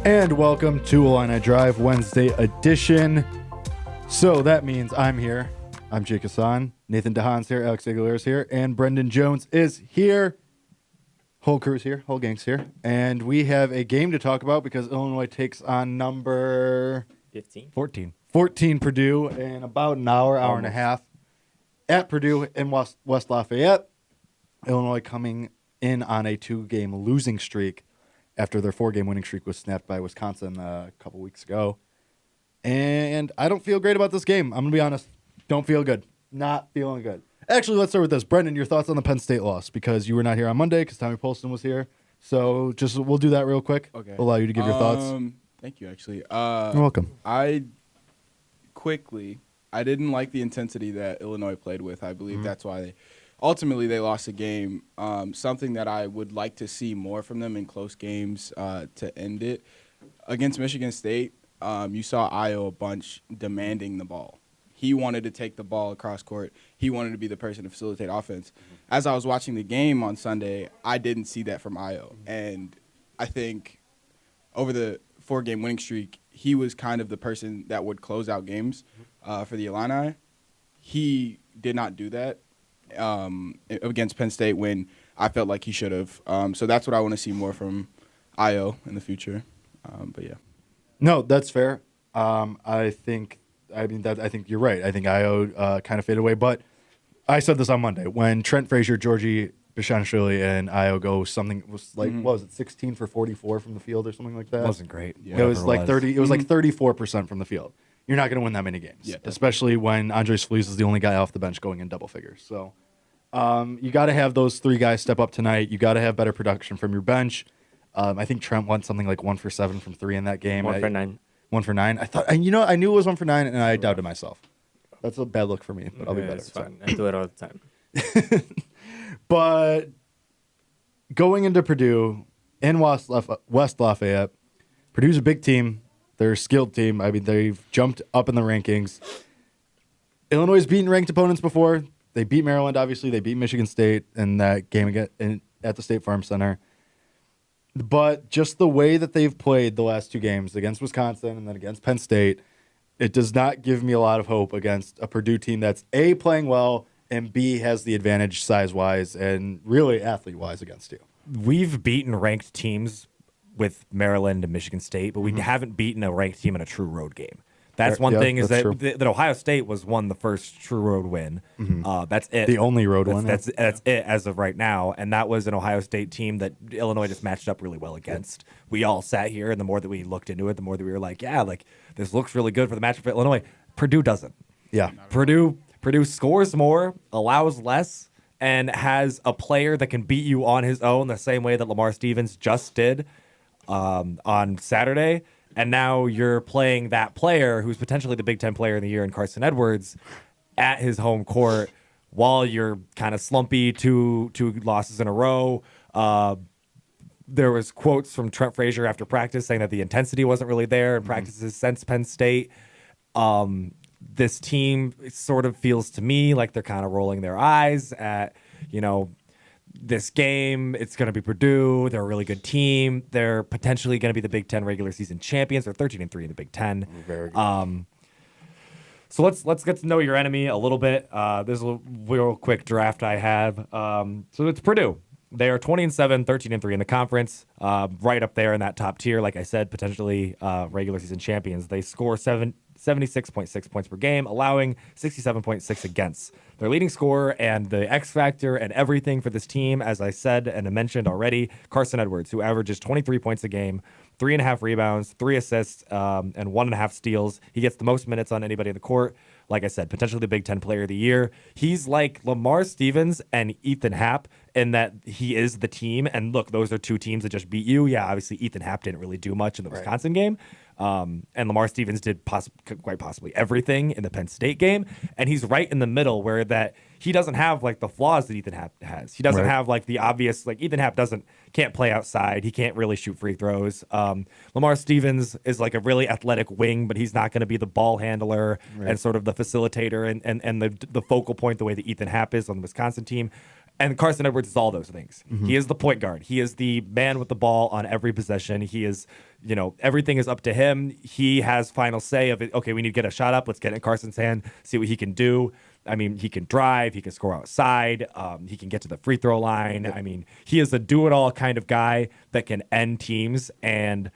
And welcome to Illini Drive Wednesday edition. So that means I'm here. I'm Jake Hassan. Nathan DeHaan's here. Alex Aguilera's here. And Brendan Jones is here. Whole crew's here. Whole gang's here. And we have a game to talk about because Illinois takes on number 14 Purdue in about an hour and a half at Purdue in West Lafayette. Illinois coming in on a 2-game losing streak after their 4-game winning streak was snapped by Wisconsin a couple weeks ago. And I don't feel great about this game. I'm going to be honest. Don't feel good. Not feeling good. Actually, let's start with this. Brendan, your thoughts on the Penn State loss, because you were not here on Monday because Tommy Polston was here. So we'll do that real quick. Okay. We'll allow you to give your thoughts. Thank you, actually. You're welcome. I didn't like the intensity that Illinois played with. I believe that's why ultimately they lost the game. Something that I would like to see more from them in close games to end it. Against Michigan State, you saw Io a bunch demanding the ball. He wanted to take the ball across court. He wanted to be the person to facilitate offense. As I was watching the game on Sunday, I didn't see that from Io. And I think over the 4-game winning streak, he was kind of the person that would close out games for the Illini. He did not do that against Penn State when I felt like he should have. So that's what I want to see more from Io in the future. But yeah. No, that's fair. I think you're right. I think Io kind of faded away. But I said this on Monday when Trent Frazier, Georgie Bishanashvili, and Io go something was like what was it, 16 for 44 from the field or something like that? Wasn't great. Yeah. It was like 30. It was like 34% from the field. You're not going to win that many games, especially when Andres Feliz is the only guy off the bench going in double figures. So you got to have those 3 guys step up tonight. You got to have better production from your bench. I think Trent went something like 1 for 7 from 3 in that game. 1 for 9. 1 for 9. I thought, I knew it was 1 for 9, and I doubted myself. That's a bad look for me, but I'll be better. It's fine. I do it all the time. But going into Purdue in West Lafayette, Purdue's a big team. They're a skilled team. I mean, they've jumped up in the rankings. Illinois has beaten ranked opponents before. They beat Maryland, obviously. They beat Michigan State in that game at the State Farm Center. But just the way that they've played the last 2 games against Wisconsin and then against Penn State, it does not give me a lot of hope against a Purdue team that's A, playing well, and B, has the advantage size-wise and really athlete-wise against you. We've beaten ranked teams with Maryland and Michigan State, but we haven't beaten a ranked team in a true road game. That's one thing is that Ohio State won the first true road win. That's it. The only road one. That's it as of right now. And that was an Ohio State team that Illinois just matched up really well against. We all sat here, and the more that we looked into it, the more that we were like, yeah, like this looks really good for the matchup for Illinois. Purdue doesn't. Yeah. Purdue scores more, allows less, and has a player that can beat you on his own the same way that Lamar Stevens just did on Saturday. And now you're playing that player who's potentially the Big Ten player of the year in Carson Edwards at his home court while you're kind of slumpy, two losses in a row. There was quotes from Trent Frazier after practice saying that the intensity wasn't really there in practices since Penn State. This team sort of feels to me like they're kind of rolling their eyes at, this game. It's going to be Purdue. They're a really good team. They're potentially going to be the Big Ten regular season champions. They're 13-3 in the Big Ten. Very good. So let's get to know your enemy a little bit. This is a real quick draft I have. So it's Purdue. They are 20-7, 13-3 in the conference, right up there in that top tier. Like I said, potentially regular season champions. They score 76.6 points per game, allowing 67.6 against. Their leading scorer and the X factor and everything for this team, as I said and I mentioned already, Carson Edwards, who averages 23 points a game, 3.5 rebounds, 3 assists, and 1.5 steals. He gets the most minutes on anybody in the court. Like I said, potentially the Big Ten Player of the Year. He's like Lamar Stevens and Ethan Happ in that he is the team. And look, those are 2 teams that just beat you. Yeah, obviously Ethan Happ didn't really do much in the Wisconsin game. And Lamar Stevens did quite possibly everything in the Penn State game. And he's right in the middle where that he doesn't have like the flaws that Ethan Happ has. He doesn't have like the obvious, like Ethan Happ can't play outside. He can't really shoot free throws. Lamar Stevens is like a really athletic wing, but he's not going to be the ball handler and sort of the facilitator and the focal point the way that Ethan Happ is on the Wisconsin team. And Carson Edwards is all those things. He is the point guard. He is the man with the ball on every possession. He is, everything is up to him. He has final say of it. Okay, we need to get a shot up. Let's get it in Carson's hand, see what he can do. I mean, he can drive. He can score outside. He can get to the free throw line. I mean, he is a do-it-all kind of guy that can end teams. And,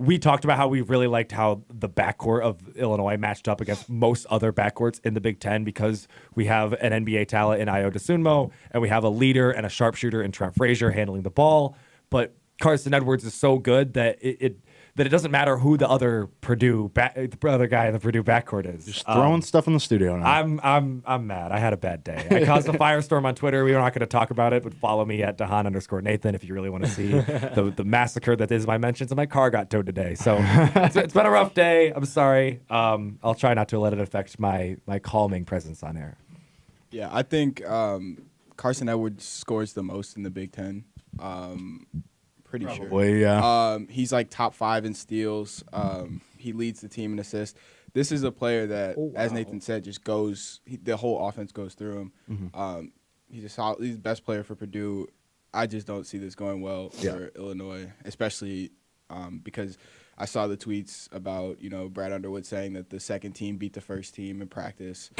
we talked about how we really liked how the backcourt of Illinois matched up against most other backcourts in the Big Ten because we have an NBA talent in Ayo Dosunmu, and we have a leader and a sharpshooter in Trent Frazier handling the ball. But Carson Edwards is so good that it doesn't matter who the other other guy in the Purdue backcourt is. Just throwing stuff in the studio now. I'm mad. I had a bad day. I caused a firestorm on Twitter. We're not going to talk about it, but follow me at Dahan_Nathan if you really want to see the massacre that is my mentions. And my car got towed today, so it's been a rough day. I'm sorry. I'll try not to let it affect my calming presence on air. Yeah, I think Carson Edwards scores the most in the Big Ten. Pretty sure. Probably, yeah. He's like top 5 in steals. He leads the team in assists. This is a player that, as Nathan said, just goes. The whole offense goes through him. He's the best player for Purdue. I just don't see this going well for Illinois, especially because I saw the tweets about Brad Underwood saying that the second team beat the first team in practice.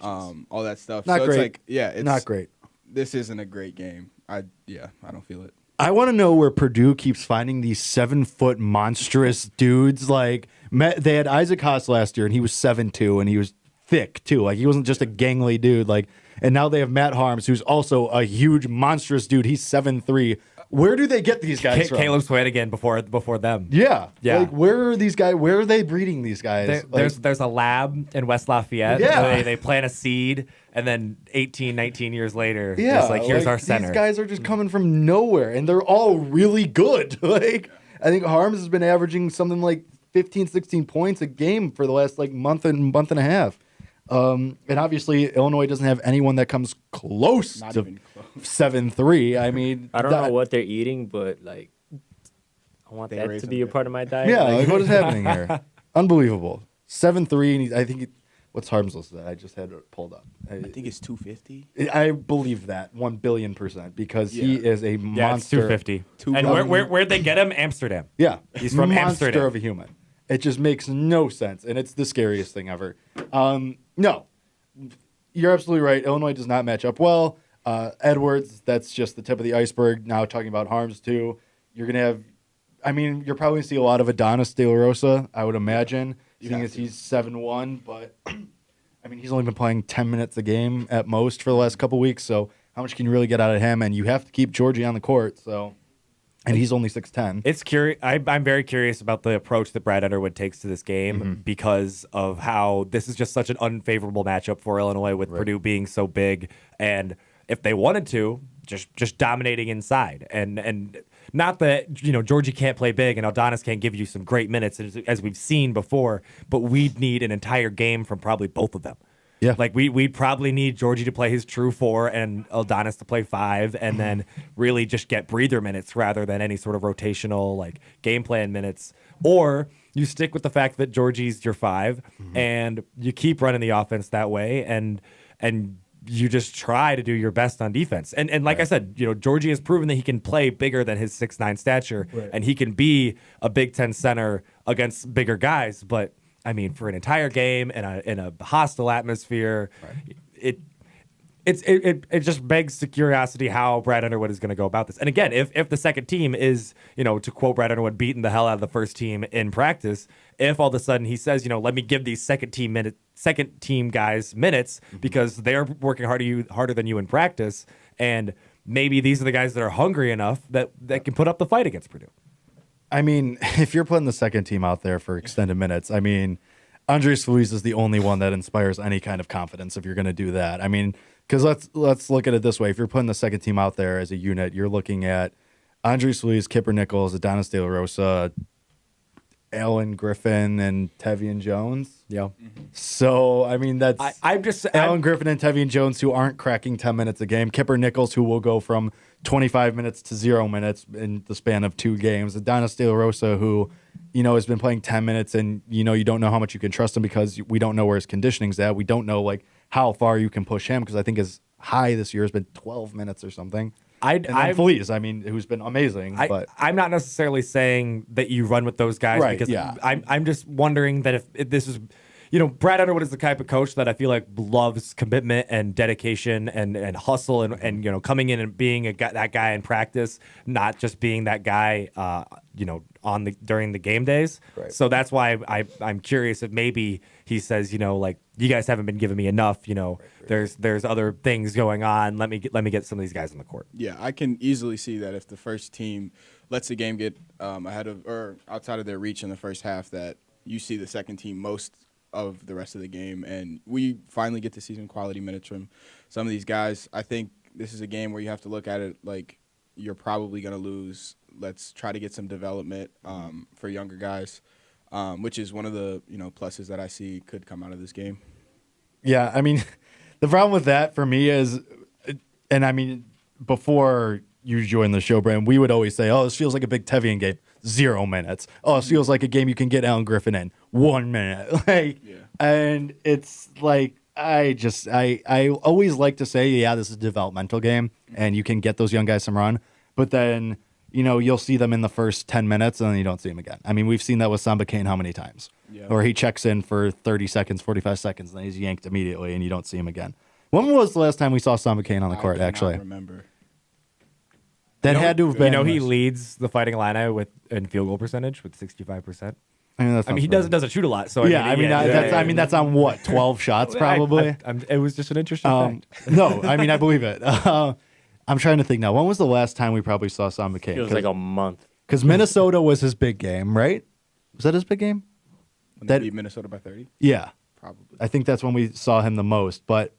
All that stuff. Not so great. It's not great. This isn't a great game. I don't feel it. I want to know where Purdue keeps finding these 7-foot monstrous dudes. Like they had Isaac Haas last year, and he was 7'2", and he was thick too. Like he wasn't just a gangly dude. Like, and now they have Matt Harms, who's also a huge monstrous dude. He's 7'3". Where do they get these guys from? Caleb Swanigan before them. Yeah. Like where are these guys? Where are they breeding these guys? There's a lab in West Lafayette. Yeah. They plant a seed, and then 18, 19 years later, it's like, here's our center. These guys are just coming from nowhere, and they're all really good. Like I think Harms has been averaging something like 15, 16 points a game for the last month and a half. And obviously Illinois doesn't have anyone that comes close Not to even close. 7'3". I mean, I don't know what they're eating, but I want They that raise to them be a good. part of my diet. yeah, what is happening here? Unbelievable. 7'3", and I think what's Harms listed at? I just had it pulled up. I think it's 250. I believe that 1,000,000,000% because he Yeah. is a Yeah, it's monster. 250. Two And billion. where'd they get him? Amsterdam. Yeah, He's from monster Amsterdam. of a human. It just makes no sense, and it's the scariest thing ever. No, you're absolutely right. Illinois does not match up well. Edwards, that's just the tip of the iceberg. Now talking about Harms too, you're gonna have. I mean, you're probably gonna see a lot of Adonis De La Rosa, I would imagine, seeing as he's 7'1", but I mean, he's only been playing 10 minutes a game at most for the last couple weeks. So how much can you really get out of him? And you have to keep Georgie on the court. So. And he's only 6'10". It's curious. I'm very curious about the approach that Brad Underwood takes to this game because of how this is just such an unfavorable matchup for Illinois with Purdue being so big, and if they wanted to, just dominating inside, and not that Georgie can't play big and Adonis can't give you some great minutes as we've seen before, but we'd need an entire game from probably both of them. Yeah. Like we'd probably need Georgie to play his true 4 and Adonis to play 5 and then really just get breather minutes rather than any sort of rotational game plan minutes. Or you stick with the fact that Georgie's your 5 and you keep running the offense that way and you just try to do your best on defense. And like I said, Georgie has proven that he can play bigger than his 6'9" stature and he can be a Big Ten center against bigger guys, but I mean, for an entire game in a hostile atmosphere, it just begs the curiosity how Brad Underwood is going to go about this. And again, if the second team is, to quote Brad Underwood, beating the hell out of the first team in practice, if all of a sudden he says, let me give these second team guys minutes because they're working harder than you in practice, and maybe these are the guys that are hungry enough that can put up the fight against Purdue. I mean, if you're putting the second team out there for extended minutes, I mean, Andres Feliz is the only one that inspires any kind of confidence if you're going to do that. I mean, because let's look at it this way. If you're putting the second team out there as a unit, you're looking at Andres Feliz, Kipper Nichols, Adonis De La Rosa, Alan Griffin, and Tevian Jones. Yeah. So, I mean, that's Alan Griffin and Tevian Jones who aren't cracking 10 minutes a game. Kipper Nichols, who will go from 25 minutes to 0 minutes in the span of 2 games. Adonis De La Rosa, who, has been playing 10 minutes and, you don't know how much you can trust him because we don't know where his conditioning's at. We don't know, how far you can push him, because I think his high this year has been 12 minutes or something. And then Feliz, I mean, who's been amazing. But I'm not necessarily saying that you run with those guys, Right, because yeah. I'm just wondering that if this is, Brad Underwood is the type of coach that I feel like loves commitment and dedication and hustle and coming in and being that guy in practice, not just being that guy, during the game days. Right. So that's why I'm curious if maybe he says, like, you guys haven't been giving me enough. There's other things going on. Let me get some of these guys on the court. Yeah, I can easily see that if the first team lets the game get ahead of or outside of their reach in the first half, that you see the second team most of the rest of the game, and we finally get to see some quality minutes from some of these guys. I think this is a game where you have to look at it like you're probably going to lose. Let's try to get some development for younger guys, which is one of the pluses that I see could come out of this game. yeah, I mean, the problem with that for me is, and I mean, before you joined the show, Brandon, we would always say, oh, this feels like a big Tevian game. 0 minutes. Oh, it feels like a game you can get Alan Griffin in 1 minute. And it's like, I always like to say, yeah, this is a developmental game and you can get those young guys some run, but then, you'll see them in the first 10 minutes and then you don't see them again. I mean, we've seen that with Samba Kane how many times? Yeah. Or he checks in for 30 seconds, 45 seconds, and then he's yanked immediately and you don't see him again. When was the last time we saw Samba Kane on the court, I actually? remember. That had to have been. He leads the Fighting Illini in field goal percentage with 65%. I mean, he doesn't shoot a lot. So that's on what, 12 shots probably. It was just an interesting fact. No, I mean, I believe it. I'm trying to think now. When was the last time we probably saw Samba Kane? It was like a month. Because Minnesota was his big game, right? Was that his big game? When they beat Minnesota by 30? Yeah. Probably. I think that's when we saw him the most. But,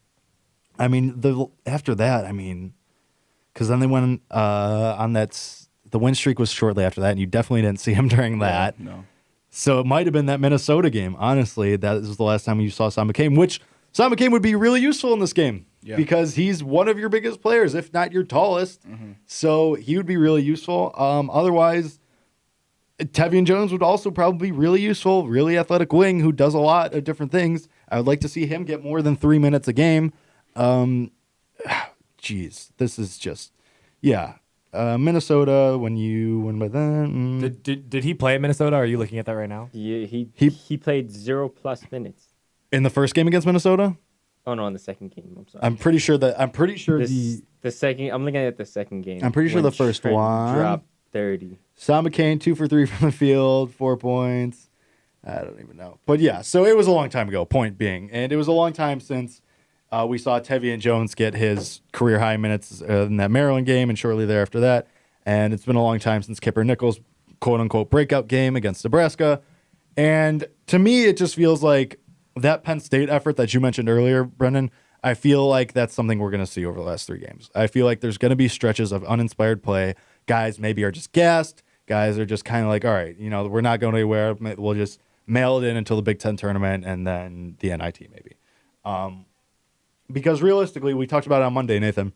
I mean, after that, I mean, because then they went on that. The win streak was shortly after that, and you definitely didn't see him during that. No. So it might have been that Minnesota game. Honestly, that was the last time you saw Samba Kane, which Samba Kane would be really useful in this game because he's one of your biggest players, if not your tallest. Mm-hmm. So he would be really useful. Otherwise, Tevian Jones would also probably be really useful, really athletic wing who does a lot of different things. I would like to see him get more than 3 minutes a game. Geez, this is just, Minnesota, when you win by then. Did he play at Minnesota? Are you looking at that right now? Yeah, he played 0+ minutes. In the first game against Minnesota? Oh no, in the second game. I'm sorry. I'm pretty sure the second. I'm looking at the second game. I'm pretty sure the first Trent one dropped 30. Samba Kane 2 for 3 from the field, 4 points. I don't even know, but yeah. So it was a long time ago. Point being, and it was a long time since we saw Tevian Jones get his career high minutes in that Maryland game, and shortly thereafter that. And it's been a long time since Kipper Nichols' quote unquote breakout game against Nebraska. And to me, it just feels like that Penn State effort that you mentioned earlier, Brendan, I feel like that's something we're going to see over the last 3 games. I feel like there's going to be stretches of uninspired play. Guys maybe are just gassed. Guys are just kind of like, all right, we're not going anywhere. We'll just mail it in until the Big Ten tournament and then the NIT maybe. Because realistically, we talked about it on Monday, Nathan.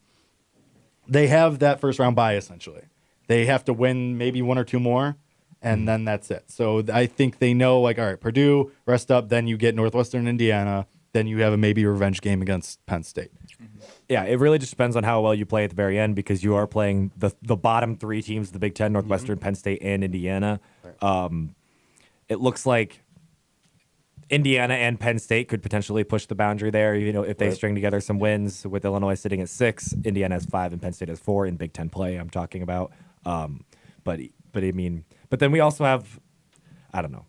They have that first round bye, essentially. They have to win maybe 1 or 2 more, and then that's it. So I think they know, like, all right, Purdue, rest up, then you get Northwestern Indiana, then you have a maybe revenge game against Penn State. Yeah, it really just depends on how well you play at the very end, because you are playing the bottom 3 teams of the Big Ten, Northwestern, Penn State, and Indiana. Right. It looks like Indiana and Penn State could potentially push the boundary there, if they string together some wins, with Illinois sitting at 6, Indiana has 5, and Penn State has 4 in Big Ten play, I'm talking about. But then we also have, I don't know.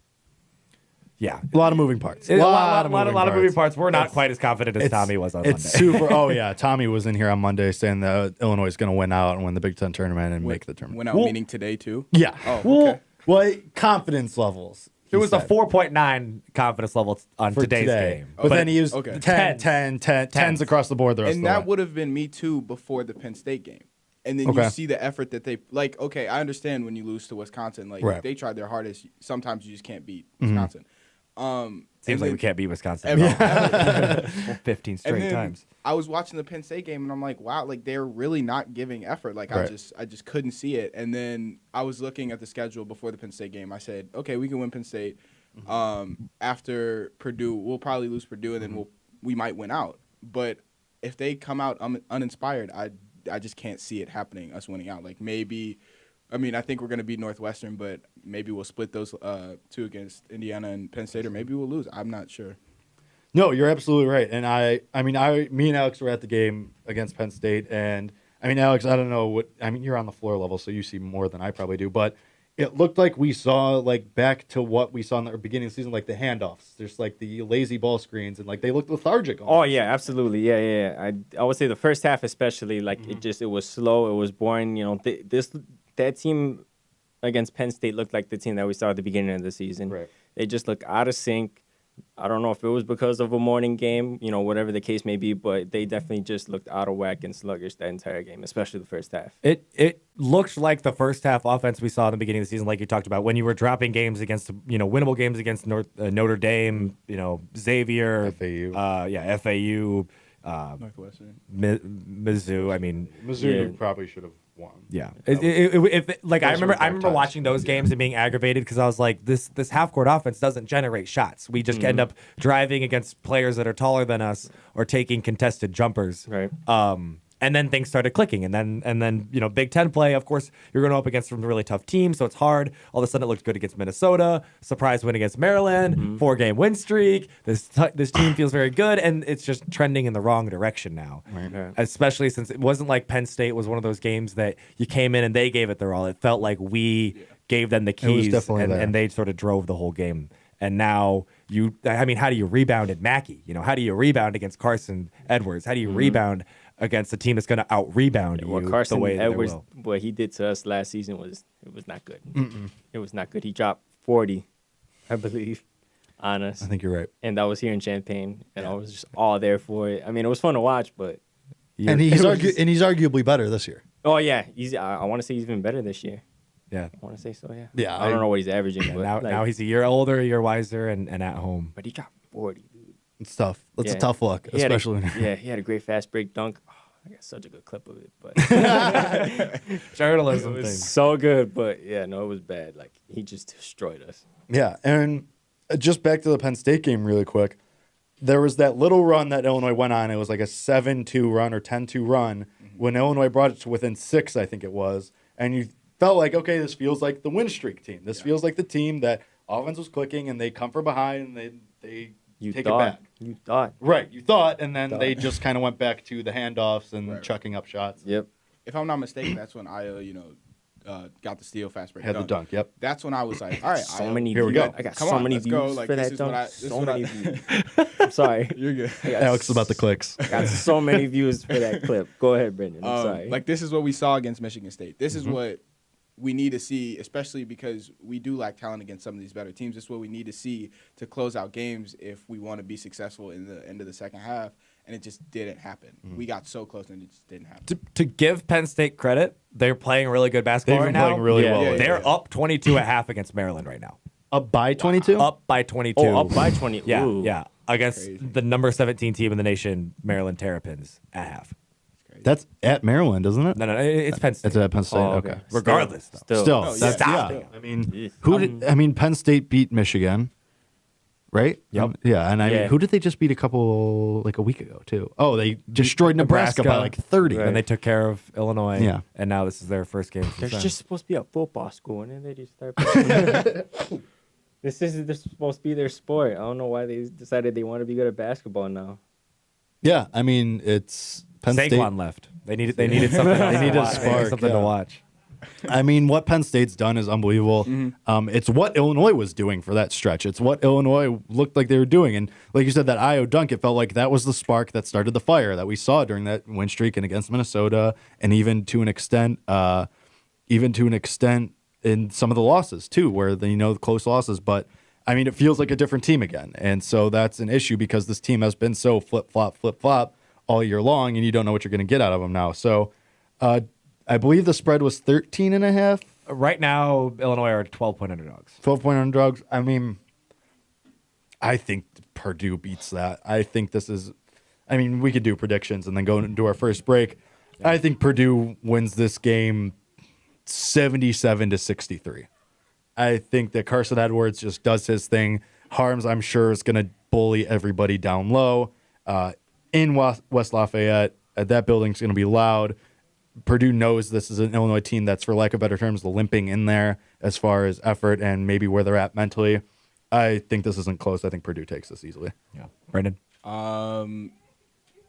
Yeah. A lot of moving parts. A lot of moving parts. We're not quite as confident as Tommy was on Monday. It's super. Oh, yeah. Tommy was in here on Monday saying that Illinois is going to win out and win the Big Ten tournament and make the tournament. Win out meaning today, too? Yeah. Oh, okay. Well, confidence levels. It was a 4.9 confidence level on for today's game. But then he used 10s across the board the rest of the way. And that would have been me, too, before the Penn State game. And then you see the effort that they I understand when you lose to Wisconsin, they tried their hardest. Sometimes you just can't beat Wisconsin. Seems like we can't beat Wisconsin. Ever. 15 straight times. I was watching the Penn State game and I'm like, wow, they're really not giving effort. I just couldn't see it. And then I was looking at the schedule before the Penn State game. I said, okay, we can win Penn State. After Purdue, we'll probably lose Purdue, and then we might win out. But if they come out uninspired, I just can't see it happening, us winning out. Like maybe, I mean, I think we're going to beat Northwestern, but maybe we'll split those two against Indiana and Penn State, or maybe we'll lose. I'm not sure. No, you're absolutely right. And me and Alex were at the game against Penn State, and I mean, Alex, I don't know you're on the floor level, so you see more than I probably do, but it looked like we saw like back to what we saw in the beginning of the season, like the handoffs. There's like the lazy ball screens, and like they looked lethargic. Oh yeah, absolutely. Yeah. I would say the first half especially, like it was slow, it was boring. You know, that team against Penn State looked like the team that we saw at the beginning of the season. Right. They just looked out of sync. I don't know if it was because of a morning game, you know, whatever the case may be, but they definitely just looked out of whack and sluggish that entire game, especially the first half. It looked like the first half offense we saw in the beginning of the season, like you talked about, when you were dropping games against, winnable games against Notre Dame, Xavier, FAU, Northwestern. Mizzou. I mean, Mizzou probably should have won. Yeah, I remember watching those games and being aggravated because I was like, this half court offense doesn't generate shots. We just end up driving against players that are taller than us or taking contested jumpers. Right. And then things started clicking, and then Big Ten play. Of course, you're going up against some really tough teams, so it's hard. All of a sudden, it looked good against Minnesota. Surprise win against Maryland. 4-game win streak. This team feels very good, and it's just trending in the wrong direction now. Right. Yeah. Especially since it wasn't like Penn State was one of those games that you came in and they gave it their all. It felt like we gave them the keys, and they sort of drove the whole game. And now how do you rebound at Mackey? How do you rebound against Carson Edwards? How do you rebound against a team that's going to out-rebound you Carson the way Edwards, that what he did to us last season was not good. It was not good. He dropped 40, I believe, on us. I think you're right. And that was here in Champaign, and I was just all there for it. I mean, it was fun to watch, but And he's arguably better this year. oh yeah, I want to say he's even better this year. Yeah. I want to say so. Yeah. Yeah, I don't know what he's averaging, but Now he's a year older, a year wiser, and at home. but he dropped 40, dude. It's tough. That's a Yeah. tough look, He had a- especially. he had a great fast break dunk. Oh, I got such a good clip of it, but Journalism it was thing. so good. But yeah, no, it was bad. Like he just destroyed us. Yeah, and just back to the Penn State game really quick. There was that little run that Illinois went on. It was like a 7-2 run or 10-2 run when Illinois brought it to within 6, I think it was. And you felt like, okay, this feels like the win streak team. This feels like the team that offense was clicking and they come from behind and they take it back. You thought. Right, you thought, and then they just kind of went back to the handoffs and Right. chucking up shots. Yep. If I'm not mistaken, that's when Io, got the steal fast break. Had the dunk, yep. That's when I was like, all right, So Io, many Here we views. go. I got Come so on, many let's views go. for Like, that this is dunk. what I- this is So what many I- views. I'm sorry. You're good. I got Alex is about the clicks. got so many views for that clip. Go ahead, Brendan. I'm sorry. Like this is what we saw against Michigan State. This Mm-hmm. is what we need to see, especially because we do lack talent against some of these better teams. This is what we need to see to close out games if we want to be successful in the end of the second half. And it just didn't happen. Mm-hmm. We got so close and it just didn't happen. To give Penn State credit, they're playing really good basketball They've right been now. playing really Yeah, well. yeah, lately. They're up 22 at half against Maryland right now. Up by 22? Up by 22. oh, up by 20. Yeah, Ooh. yeah. Against Crazy. the number 17 team in the nation, Maryland Terrapins, at half. That's at Maryland, isn't it? No, it's Penn State. It's at Penn State. Oh, okay. okay. Regardless, though. Still, Oh, that's, yeah. yeah. I mean, Yeah. Penn State beat Michigan, right? Yep. Yeah, and I mean, Yeah. who did they just beat a week ago too? Oh, they destroyed Nebraska by like 30. Right. And they took care of Illinois. Yeah. And now this is their first game. They're since then. just supposed to be a football school, and then they just start playing. This is supposed to be their sport. I don't know why they decided they want to be good at basketball now. Yeah, I mean, it's Penn Saquon State. left. They needed something. Else They needed to a watch. spark, Something yeah. to watch. I mean, what Penn State's done is unbelievable. It's what Illinois was doing for that stretch. It's what Illinois looked like they were doing. And like you said, that Io dunk, it felt like that was the spark that started the fire that we saw during that win streak and against Minnesota, and even to an extent in some of the losses too, where the close losses. But I mean, it feels like a different team again, and so that's an issue because this team has been so flip flop all year long, and you don't know what you're going to get out of them now. So. I believe the spread was 13.5. Right now, Illinois are 12-point underdogs. 12-point underdogs. I mean, I think Purdue beats that. I think this is. I mean, we could do predictions and then go into our first break. I think Purdue wins this game 77-63. I think that Carson Edwards just does his thing. Harms, I'm sure, is going to bully everybody down low. in West Lafayette. That building's going to be loud. Purdue knows this is an Illinois team that's, for lack of better terms, limping in there as far as effort and maybe where they're at mentally. I think this isn't close. I think Purdue takes this easily. Yeah. Brendan?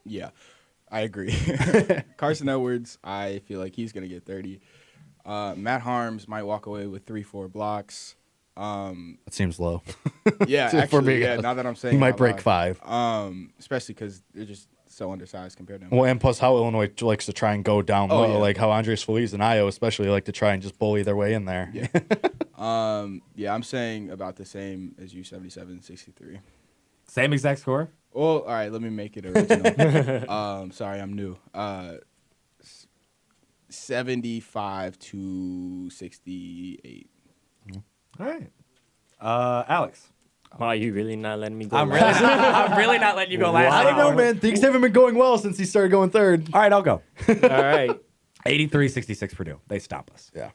Yeah, I agree. Carson Edwards, I feel like he's going to get 30. Matt Harms might walk away with 3-4 blocks. It seems low. Yeah, actually, now that I'm saying he might out break loud. 5. Especially because they're just so undersized compared to him. Well, and plus how Illinois likes to try and go down low, yeah. like how Andres Feliz and Io especially like to try and just bully their way in there. Yeah. Yeah, I'm saying about the same as you, 77-63. Same exact score? Well, all right, let me make it original. Sorry, I'm new. 75-68. All right. Alex? Wow, you really not letting me go? I'm last? really not letting you go last. I don't know, man. Things haven't been going well since he started going third. All right, I'll go. All right. 83-66 Purdue. They stop us. Yeah,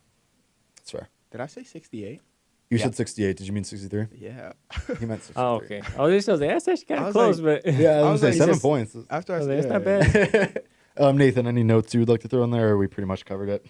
that's fair. Did I say 68? You Yeah. said 68. Did you mean 63? Yeah. He meant 63. Oh, okay. I was just like, that's actually kind I of was close, like- but Yeah, I was I going to was say like, 7 just- points. After I that's said not bad. Nathan, any notes you would like to throw in there, or we pretty much covered it?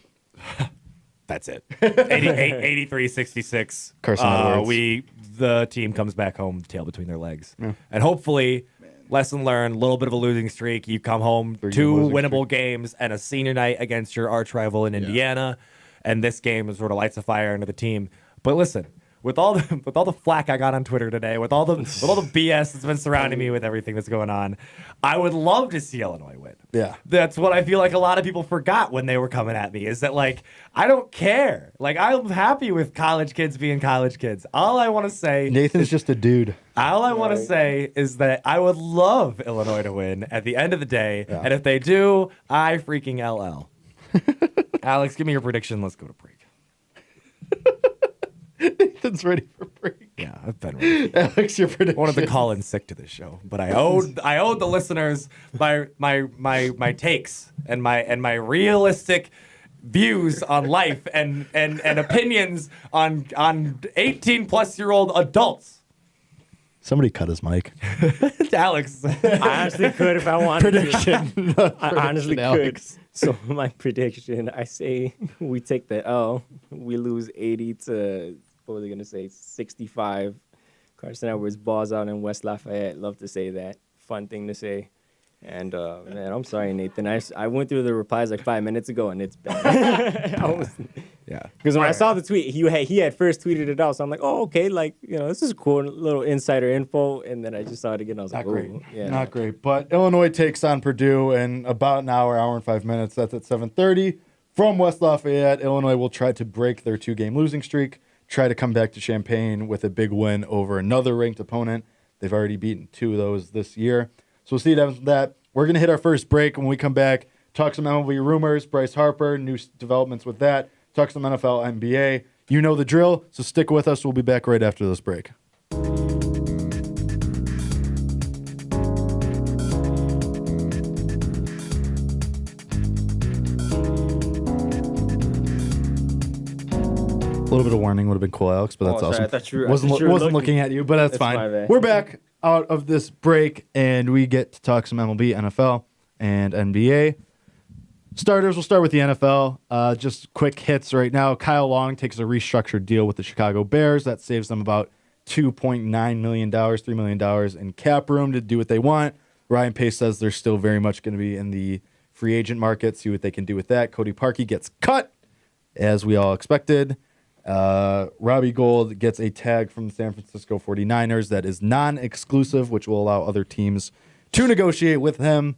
That's it. 83-66. Carson Edwards. The team comes back home, tail between their legs. Yeah. And hopefully, lesson learned, a little bit of a losing streak. You come home, 2 winnable games, and a senior night against your arch rival in Indiana. And this game is sort of lights a fire under the team. But listen, with all the flack I got on Twitter today, with all the BS that's been surrounding me with everything that's going on, I would love to see Illinois win. Yeah. That's what I feel like a lot of people forgot when they were coming at me, is that, like, I don't care. Like, I'm happy with college kids being college kids. All I want to say... Nathan's just a dude. All I want to say is that I would love Illinois to win at the end of the day. Yeah. And if they do, I freaking LL. Alex, give me your prediction. Let's go to break. Nathan's ready for break. Yeah, I've been ready. Alex, your prediction. I wanted to call in sick to this show, but I owed the listeners my takes and my realistic views on life and opinions on 18-plus-year-old adults. Somebody cut his mic. Alex. I honestly could if I wanted Prediction. to. I honestly could. Alex. So my prediction, I say we take the L. We lose 80 to, what was I going to say, 65. Carson Edwards balls out in West Lafayette. Love to say that. Fun thing to say. And, man, I'm sorry, Nathan. I went through the replies like 5 minutes ago, and it's bad. Yeah. Because when I saw the tweet, he had first tweeted it out. So I'm like, oh, okay, like, this is cool, little insider info. And then I just saw it again. I was Not like, great. oh, yeah. Not great. But Illinois takes on Purdue in about an hour and 5 minutes. That's at 7:30 from West Lafayette. Illinois will try to break their 2-game losing streak, try to come back to Champaign with a big win over another ranked opponent. They've already beaten 2 of those this year. So we'll see what happens with that. We're going to hit our first break. When we come back, talk some MLB rumors, Bryce Harper, new developments with that, talk some NFL, NBA. You know the drill, so stick with us. We'll be back right after this break. A little bit of warning would have been cool, Alex, but that's sorry, awesome. I thought you were wasn't looking at you, but that's my fine. bad. We're back out of this break, and we get to talk some MLB, NFL, and NBA. Starters, we'll start with the NFL. Just quick hits right now. Kyle Long takes a restructured deal with the Chicago Bears. That saves them about $2.9 million, $3 million in cap room to do what they want. Ryan Pace says they're still very much going to be in the free agent market, see what they can do with that. Cody Parkey gets cut, as we all expected. Robbie Gould gets a tag from the San Francisco 49ers that is non-exclusive, which will allow other teams to negotiate with him.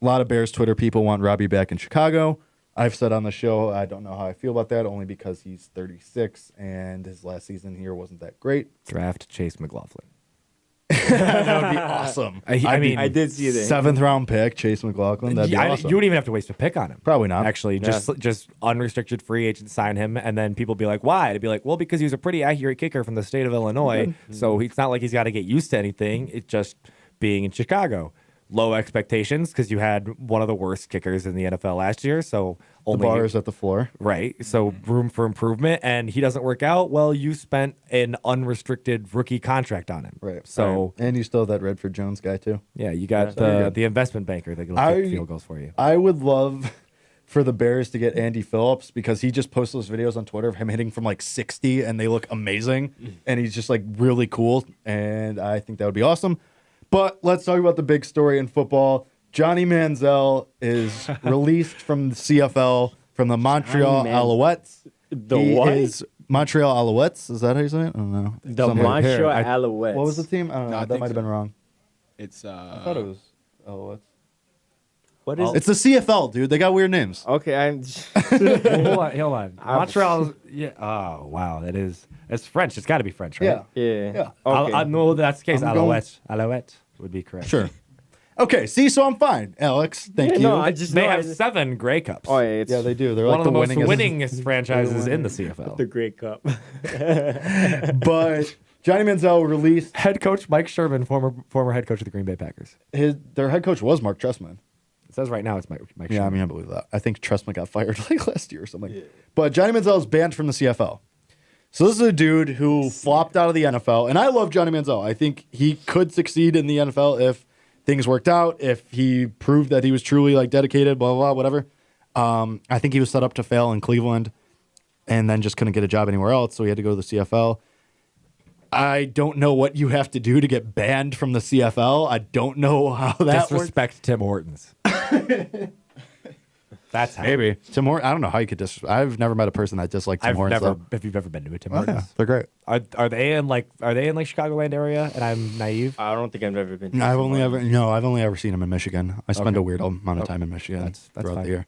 A lot of Bears Twitter people want Robbie back in Chicago. I've said on the show I don't know how I feel about that, only because he's 36 and his last season here wasn't that great. Draft Chase McLaughlin. That would be awesome. I mean, I did see that. 7th round pick, Chase McLaughlin. That'd be awesome. You wouldn't even have to waste a pick on him. Probably not. Actually, just unrestricted free agent sign him, and then people be like, why? To be like, well, because he was a pretty accurate kicker from the state of Illinois, so it's not like he's got to get used to anything. It's just being in Chicago. low expectations because you had one of the worst kickers in the NFL last year. So The only bar is at the floor. right. So room for improvement, and he doesn't work out. Well, you spent an unrestricted rookie contract on him. Right. So and you still have that Redford Jones guy too. yeah, you got so you're good. the investment banker that can I- kick field goals for you. I would love for the Bears to get Andy Phillips because he just posts those videos on Twitter of him hitting from like 60 and they look amazing. And he's just like really cool. And I think that would be awesome. But let's talk about the big story in football. Johnny Manziel is released from the CFL from the Montreal Man- Alouettes. The He what? is Montreal Alouettes. Is that how you say it? I don't know. The Something like- Montreal I- Alouettes. What was the team? I don't know. No, I that think might have so. been wrong. It's I thought it was Alouettes. What is It's the CFL, dude. They got weird names. Okay, I'm. Hold on. Montreal. Yeah. Oh wow, it's French. It's got to be French, right? Yeah. Yeah. I know that's the case. I'm going- Alouette would be correct. Sure. Okay, see, so I'm fine, Alex. Thank you. No, I just They know have I just- 7 Grey Cups. Oh, yeah, it's Yeah, they do. They're One like of the most winningest. winningest franchises in the CFL. the Great Cup. But Johnny Manziel released Head coach Mike Sherman, former head coach of the Green Bay Packers. their head coach was Mark Trestman. It says right now it's Mike Yeah, I Sherman. mean, I believe that. I think Trestman got fired like last year or something. But Johnny Manziel is banned from the CFL. So this is a dude who flopped out of the NFL, and I love Johnny Manziel. I think he could succeed in the NFL if things worked out, if he proved that he was truly like dedicated, blah, blah, blah, whatever. I think he was set up to fail in Cleveland and then just couldn't get a job anywhere else, so he had to go to the CFL. I don't know what you have to do to get banned from the CFL. I don't know how that works. Disrespect Tim Hortons. That's how. Maybe. Tim Hortons, I don't know how you could disrespect. I've never met a person that disliked Tim Hortons. though. Have you ever been to a Tim Oh, yeah, Hortons? they're great. Are they in like Chicagoland area? And I'm naive. I don't think I've ever been. to I've Tim only ever seen him in Michigan. I spend Okay. a weird amount of time in Michigan That's throughout fine. the year.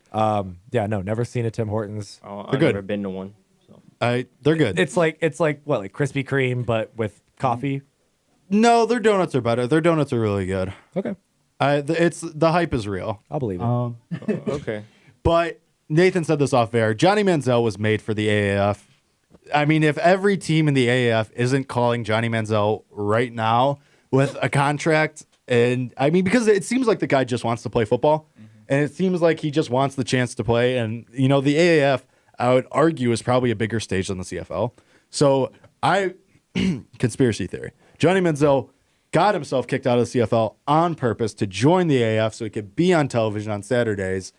Yeah, no, never seen a Tim Hortons. Hortons. They're I've good. never been to one. So. They're good. It's like what, like Krispy Kreme, but with coffee. No, their donuts are better. Their donuts are really good. Okay, The hype is real. I'll believe it. Okay. But Nathan said this off air. Johnny Manziel was made for the AAF. I mean, if every team in the AAF isn't calling Johnny Manziel right now with a contract, and I mean, because it seems like the guy just wants to play football, and it seems like he just wants the chance to play. And, you know, the AAF, I would argue, is probably a bigger stage than the CFL. So conspiracy theory. Johnny Manziel got himself kicked out of the CFL on purpose to join the AAF so he could be on television on Saturdays,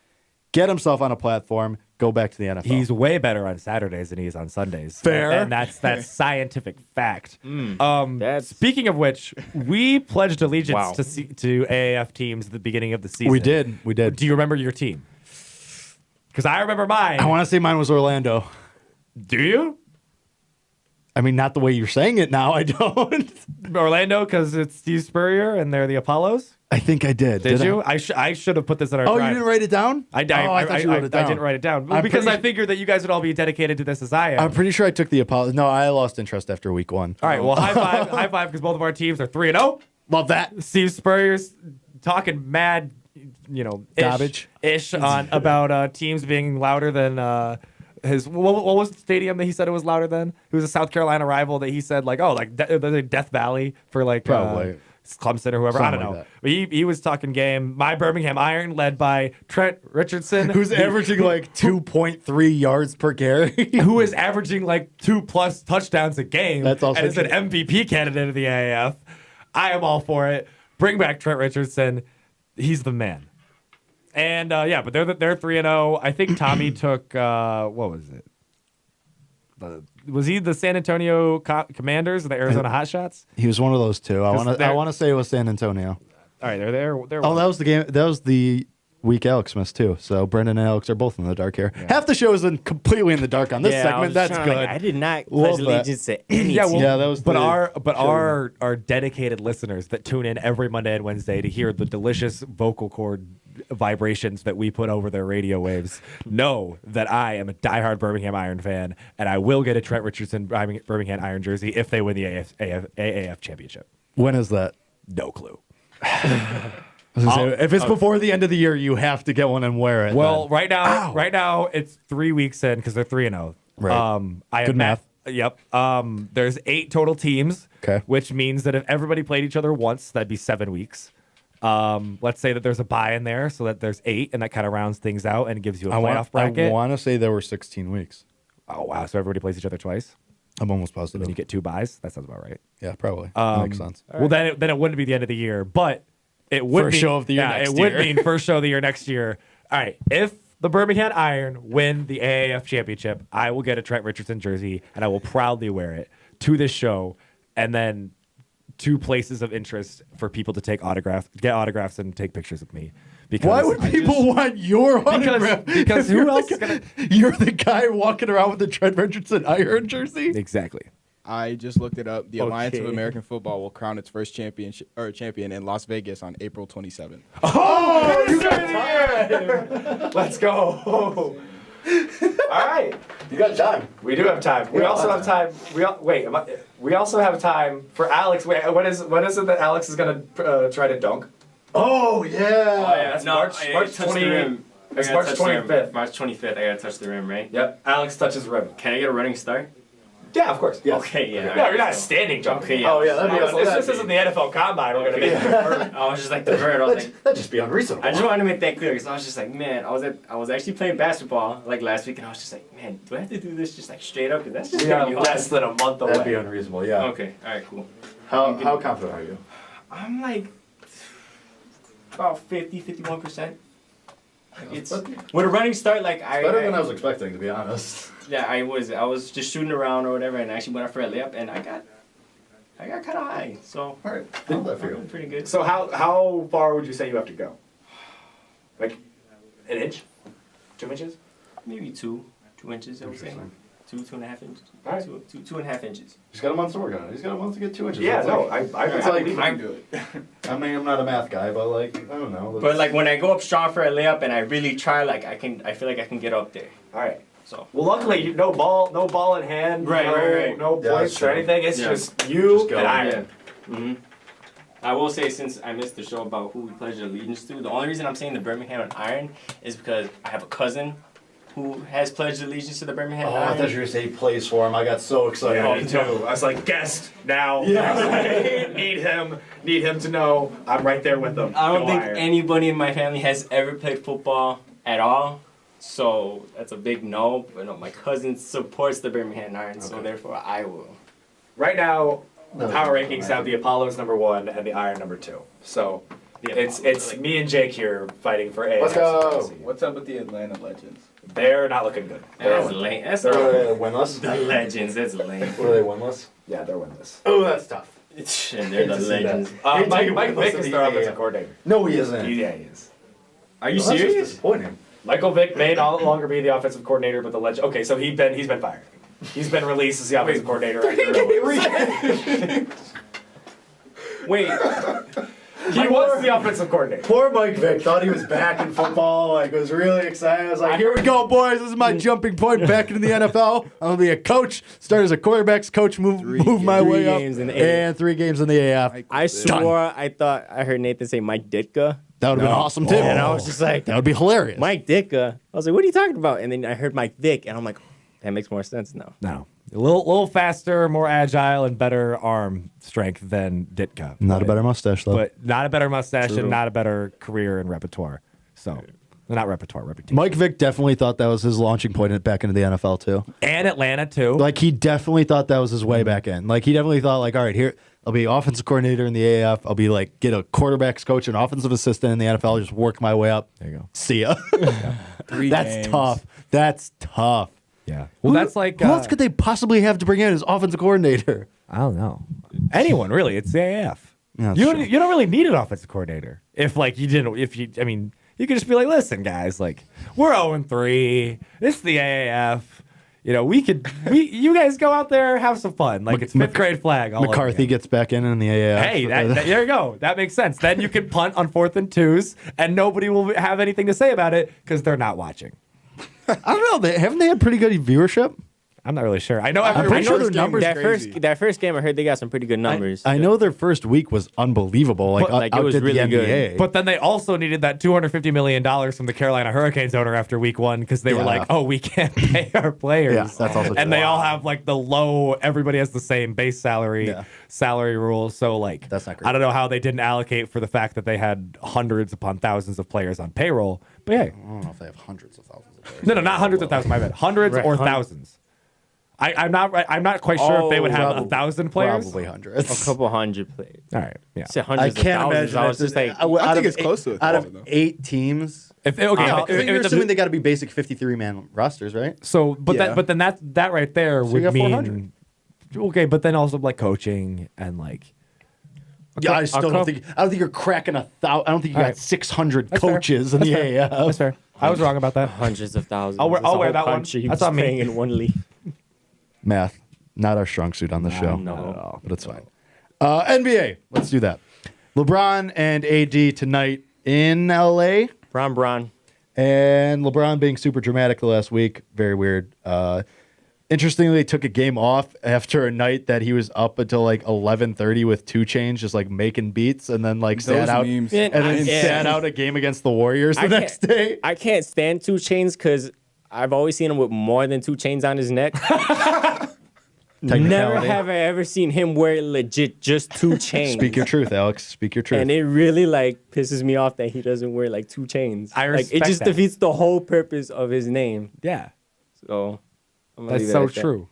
get himself on a platform, go back to the NFL. He's way better on Saturdays than he is on Sundays. Fair. And that's scientific fact. That's- Speaking of which, we pledged allegiance Wow. to AAF teams at the beginning of the season. We did. Do you remember your team? Because I remember mine. I want to say mine was Orlando. Do you? I mean, not the way you're saying it now. I don't. Orlando, because it's Steve Spurrier and they're the Apollos? I think I did. Did you? I should have put this in our Oh, drive. you didn't write it down? I thought you wrote it down. I didn't write it down. I'm Because pretty- I figured that you guys would all be dedicated to this as I am. I'm pretty sure I took the Apollo. No, I lost interest after week 1. All right, well, high five, because both of our teams are 3-0. Love that. Steve Spurrier's talking mad, Garbage. ish on about teams being louder than his. What was the stadium that he said it was louder than? It was a South Carolina rival that he said Death Valley for Probably. Clemson or whoever. I don't Something know. like that. But he was talking game. My Birmingham Iron, led by Trent Richardson, Who's averaging like 2.3 yards per carry. who is averaging like 2+ touchdowns a game. That's also and is an true. MVP candidate of the AAF. I am all for it. Bring back Trent Richardson. He's the man. And but they're 3-0. I think Tommy took what was it? Was he the San Antonio Commanders or the Arizona Hotshots? He was one of those two. I 'Cause want they're- to say it was San Antonio. All right, they're Oh, that was the game. That was the week Alex missed too. So Brendan and Alex are both in the dark here. Half the show is completely in the dark on this I segment. was That's trying to, good. I did not Love pledge that. allegiance to any Yeah, team. well, Yeah, that was but the our dedicated listeners that tune in every Monday and Wednesday to hear the delicious vocal cord vibrations that we put over their radio waves know that I am a diehard Birmingham Iron fan, and I will get a Trent Richardson Birmingham Iron jersey if they win the AAF championship. When is that? No clue. I was gonna say, if it's before the end of the year, you have to get one and wear it. Well, then. right now it's 3 weeks in because they're 3-0. Right. I Good have math. Yep. There's 8 total teams. Okay. Which means that if everybody played each other once, that'd be 7 weeks. Let's say that there's a bye in there, so that there's 8, and that kind of rounds things out and gives you a playoff bracket. I want to say there were 16 weeks. Oh wow! So everybody plays each other twice. I'm almost And positive. then you get 2 buys. That sounds about right. Yeah, probably. That makes sense. Well, then it wouldn't be the end of the year, but it would First be, show of the year Yeah, next it would year. mean first show of the year next year. All right, if the Birmingham Iron win the AAF championship, I will get a Trent Richardson jersey and I will proudly wear it to this show, and then 2 places of interest for people to get autographs and take pictures of me. Because Why would people want your autograph? because if who you're else the is gonna- You're the guy walking around with the Trent Richardson Iron jersey. Exactly. I just looked it up. The Alliance of Okay. American Football will crown its first champion in Las Vegas on April 27th. Oh, you got Let's go. All right. You got time. We do have time. We also have time. We also have time for Alex. Wait, what is it that Alex is gonna try to dunk? Oh yeah. That's No, March I gotta touch 20 the rim. I It's gotta March touch the rim. 25th. March 25th, I gotta touch the rim, right? Yep. Alex touches rim. Can I get a running start? Yeah, of course. Yes. Okay, yeah. No, you're not standing jumping. Okay, yeah. Oh, yeah, that'd be This, awesome. this isn't the NFL Combine. We're gonna be. I was just like the bird. I was like, That'd just be unreasonable. I just wanted to make that clear because I was just like, man, I was actually playing basketball like last week, and I was just like, man, do I have to do this just like straight up? Because that's just We are gonna be hard. less than a month That'd be away. unreasonable. Yeah. Okay, all right, cool. How confident are you? I'm like about 51%. It's with a running start, like I was expecting, to be honest. yeah, I was just shooting around or whatever, and actually went up for a layup, and I got kind of high, so All right. Love that for I'm you. pretty good. So how far would you say you have to go? Like an inch, 2 inches? Maybe 2 inches, I would say. Interesting. 2.5 inches. Alright. 2.5 inches. He's got a month to work on it. He's got a month to get 2 inches. Yeah, That's no, like- I It's like- believe I it. can do it. I mean, I'm not a math guy, but like, I don't know. But like when I go up strong for a layup and I really try, like I feel like I can get up there. All right. So Well, luckily, no ball in hand, Right, no, right. no Yeah, points that's or true. anything. It's Yeah. just you Just go. and I. hmm I will say, since I missed the show about who we pledged allegiance to, the only reason I'm saying the Birmingham and Iron is because I have a cousin who has pledged allegiance to the Birmingham Oh, and I Iron. thought you were going to say he plays for him. I got so excited. Yeah, me too. I was like, guest now. Yeah. need him to know I'm right there with him. I don't Go think Iron. anybody in my family has ever played football at all, so that's a big no. But no, my cousin supports the Birmingham Iron, so Okay. therefore I will. Right now, No, power no, rankings no. have the Apollos #1 and the Iron #2. So The it's Apollos, like- me and Jake here fighting for AFC. Let's go. What's up with the Atlanta Legends? They're not looking good. That's lame. That's What are the they, winless? legends. That's lame. What are they, winless? Yeah, they're winless. Oh, that's tough. And they're the to see legends. that. Mike Vick is their offensive coordinator. No, he isn't. Yeah, he is. Are you Well, that's just serious? disappointing. Michael Vick may no longer be the offensive coordinator, but the legend. Okay, so he's been fired. He's been released as the offensive coordinator. Wait, He was the offensive coordinator. Poor Mike Vick thought he was back in football. Like, was really excited. I was like, here we go, boys. This is my jumping point back into the NFL. I'm going to be a coach. Start as a quarterback's coach, move my Three way up. games in the And 3 games in the AF. I swore I thought I heard Nathan say Mike Ditka. That would have been awesome, too. And I was just like, that would be hilarious. Mike Ditka. I was like, what are you talking about? And then I heard Mike Vick, and I'm like, that makes more sense now. No. A little faster, more agile, and better arm strength than Ditka. Not a better mustache, though. But not a better mustache True. and not a better career and repertoire. So, not repertoire, reputation. Mike Vick definitely thought that was his launching point back into the NFL, too. And Atlanta, too. Like, he definitely thought that was his way back in. Like, he definitely thought, like, all right, here, I'll be offensive coordinator in the AAF. I'll be, like, get a quarterback's coach and offensive assistant in the NFL. Just work my way up. There you go. See ya. 3 That's games. tough. That's tough. Yeah. Well, that's like. Who else could they possibly have to bring in as offensive coordinator? I don't know. Anyone, really. It's the AF. Yeah, that's you true. don't really need an offensive coordinator. If you could just be like, listen, guys, like, we're 0-3. It's the AAF. You know, you guys go out there, have some fun. Like, it's fifth grade flag. All over McCarthy again. gets back in the AAF. Hey, there you go. That makes sense. Then you can punt on 4th and 2s, and nobody will have anything to say about it because they're not watching. I don't know. Haven't they had pretty good viewership? I'm not really sure. I know. I'm pretty sure their first game numbers. was That crazy. first game, I heard they got some pretty good numbers. I know their first week was unbelievable. Like, But, like, it was outdid really the good. NBA. But then they also needed that $250 million from the Carolina Hurricanes owner after week 1 because they were Yeah. like, oh, we can't pay our players. Yeah, that's also and true. they all have like the low, everybody has the same base salary, Yeah. salary rules. So like, That's not great. I don't know how they didn't allocate for the fact that they had hundreds upon thousands of players on payroll. But hey, I don't know if they have hundreds of thousands of players. no, not hundreds of thousands, my bad. Hundreds Right, or hun- thousands. I'm not quite sure if they would have 1,000 players. Probably hundreds. a couple hundred players. All right, yeah. Said I hundreds can't of thousands. imagine. I was just like, I think it's close to out 1,000, of though. 8 teams. If You're it's a- assuming they got to be basic 53-man rosters, right? So, but Yeah. then that right there you would got mean 400. okay, but then also like coaching and like Yeah, I still don't couple- think. I don't think you're cracking 1,000. I don't think you All got right. 600 That's fair. coaches in the AAF. that's fair. I was wrong about that. hundreds of thousands. I'll wear- There's a I'll wear whole that one. country That's just on me. playing in one league. Math, not our strong suit on the show. Not at all. But it's fine. NBA, let's do that. LeBron and AD tonight in LA. Bron. And LeBron being super dramatic the last week. Very weird. Interestingly, they took a game off after a night that he was up until like 11:30 with 2 Chainz, just like making beats, and then like Those sat out memes. and then Yeah. sat out a game against the Warriors the I can't- next day. I can't stand 2 Chainz because I've always seen him with more than 2 chains on his neck. Never Technicality. have I ever seen him wear legit just 2 chains. Speak your truth, Alex. Speak your truth. And it really like pisses me off that he doesn't wear like 2 chains. I like it respect just that. defeats the whole purpose of his name. Yeah, So I'm gonna that's leave it so at that. true.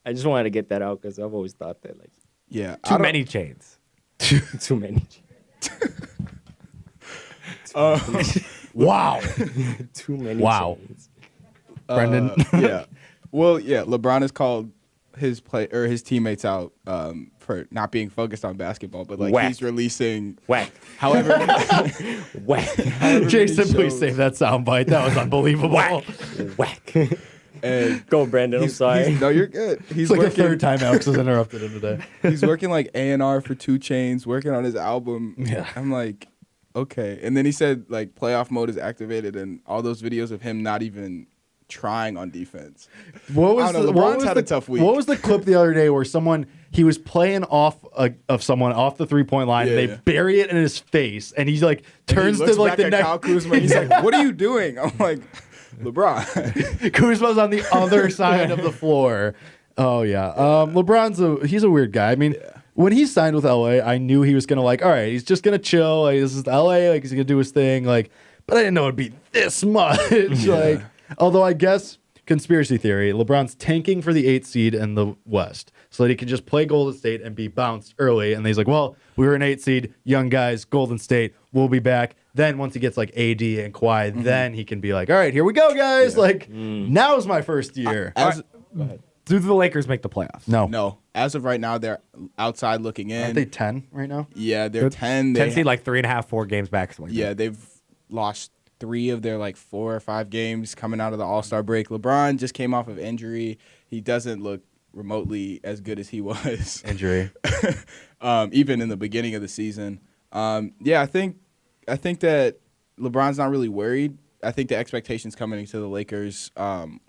I just wanted to get that out because I've always thought that like Yeah. I Too don't- many chains. too many. wow. Too many Wow. chains. Brendan. Yeah. Well, yeah. LeBron has called his his teammates out for not being focused on basketball, but like Whack. he's releasing. Whack. However, Whack. Jason, please shows. save that soundbite. That was unbelievable. Whack. and Go, Brandon. I'm sorry. no, you're good. He's It's like the working. third time Alex has interrupted him today. He's working like A&R for 2 Chainz, working on his album. Yeah. I'm like, okay. And then he said like playoff mode is activated, and all those videos of him not even trying on defense. What was I don't know, what LeBron's was had the, a tough week. What was the clip the other day where he was playing off of someone off the 3-point line, and Yeah, they yeah. bury it in his face, and he like turns he looks to like back the at next. Kyle Kuzma. And he's like, "What are you doing?" I'm like, "LeBron." Kuzma's on the other side of the floor. Oh yeah, he's a weird guy. I mean, when he signed with LA, I knew he was gonna like, all right, he's just gonna chill. Like, this is LA, like he's gonna do his thing. Like, but I didn't know it'd be this much. Like, although I guess conspiracy theory, LeBron's tanking for the 8th seed in the West so that he can just play Golden State and be bounced early. And he's like, well, we were an 8th seed, young guys, Golden State, we'll be back. Then once he gets like AD and Kawhi, then he can be like, all right, here we go, guys. Like, now's my first year. As, Do the Lakers make the playoffs? no, as of right now, they're outside looking in. Aren't they 10 right now? Yeah, they're 10. 10 seed, like 3.5, 4 games back. something like Yeah, that. they've lost 3 of their like 4 or 5 games coming out of the All-Star break. LeBron just came off of injury. He doesn't look remotely as good as he was. Injury. Even in the beginning of the season. Yeah, I think that LeBron's not really worried. I think the expectations coming into the Lakers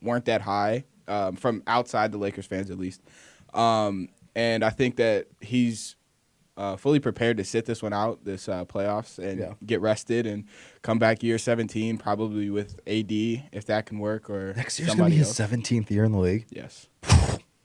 weren't that high from outside the Lakers fans at least. And I think that he's fully prepared to sit this one out, this playoffs, and get rested and come back year 17 probably with AD if that can work or Next year's going to be somebody his else. 17th year in the league. Yes.